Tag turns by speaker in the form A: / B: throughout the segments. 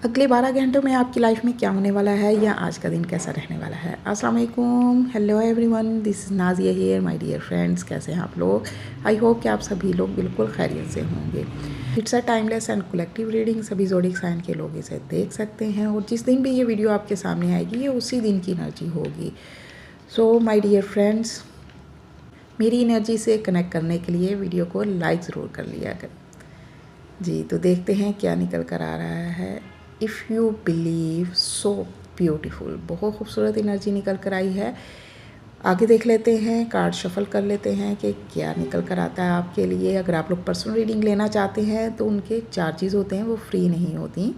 A: अगले 12 घंटों में आपकी लाइफ में क्या होने वाला है या आज का दिन कैसा रहने वाला है। अस्सलाम वालेकुम, hello everyone, this is Nazia here my dear friends. कैसे हैं आप लोग? आई होप कि आप सभी लोग बिल्कुल खैरियत से होंगे। It's a timeless and collective reading, सभी ज़ोडिक साइन के लोग इसे देख सकते हैं और जिस दिन भी ये वीडियो आपके सामने आएगी ये उसी दिन की एनर्जी होगी। सो माय डियर फ्रेंड्स, मेरी एनर्जी से कनेक्ट करने के लिए वीडियो को लाइक ज़रूर कर लिया कर जी। तो देखते हैं क्या निकल कर आ रहा है। If you believe, so beautiful, बहुत खूबसूरत एनर्जी निकल कर आई है। आगे देख लेते हैं, कार्ड शफल कर लेते हैं कि क्या निकल कर आता है आपके लिए। अगर आप लोग पर्सनल रीडिंग लेना चाहते हैं तो उनके चार्जेस होते हैं, वो फ्री नहीं होती।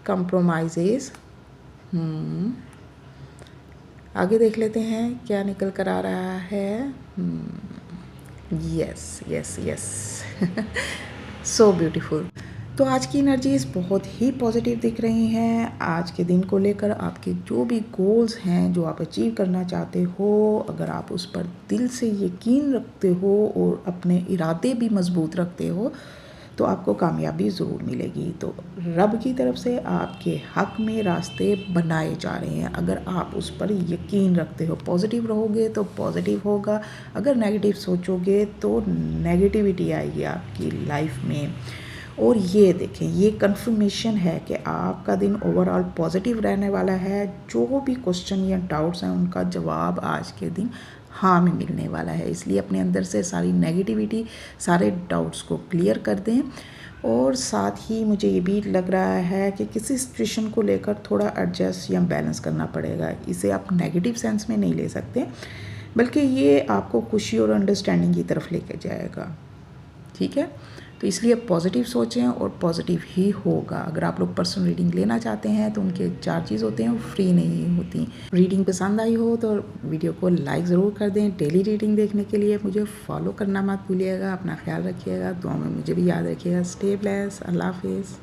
A: कंप्रोमाइजेज, आगे देख लेते हैं क्या निकल कर आ रहा है। Yes yes yes so beautiful. तो आज की एनर्जीज बहुत ही पॉजिटिव दिख रही हैं। आज के दिन को लेकर आपके जो भी गोल्स हैं, जो आप अचीव करना चाहते हो, अगर आप उस पर दिल से यकीन रखते हो और अपने इरादे भी मजबूत रखते हो तो आपको कामयाबी ज़रूर मिलेगी। तो रब की तरफ से आपके हक में रास्ते बनाए जा रहे हैं। अगर आप उस पर यकीन रखते हो, पॉजिटिव रहोगे तो पॉजिटिव होगा। अगर नेगेटिव सोचोगे तो नेगेटिविटी आएगी आपकी लाइफ में। और ये देखें, ये कंफर्मेशन है कि आपका दिन ओवरऑल पॉजिटिव रहने वाला है। जो भी क्वेश्चन या डाउट्स हैं उनका जवाब आज के दिन हाँ में मिलने वाला है। इसलिए अपने अंदर से सारी नेगेटिविटी, सारे डाउट्स को क्लियर कर दें। और साथ ही मुझे ये भी लग रहा है कि किसी सिचुएशन को लेकर थोड़ा एडजस्ट या बैलेंस करना पड़ेगा। इसे आप नेगेटिव सेंस में नहीं ले सकते, बल्कि ये आपको खुशी और अंडरस्टैंडिंग की तरफ लेकर जाएगा। ठीक है, तो इसलिए पॉजिटिव सोचें और पॉजिटिव ही होगा। अगर आप लोग पर्सनल रीडिंग लेना चाहते हैं तो उनके चार्जेस होते हैं, वो फ्री नहीं होती। रीडिंग पसंद आई हो तो वीडियो को लाइक ज़रूर कर दें। डेली रीडिंग देखने के लिए मुझे फॉलो करना मत भूलिएगा। अपना ख्याल रखिएगा, दुआ में मुझे भी याद रखिएगा। स्टे ब्लेस्ड, अल्लाह हाफिज़।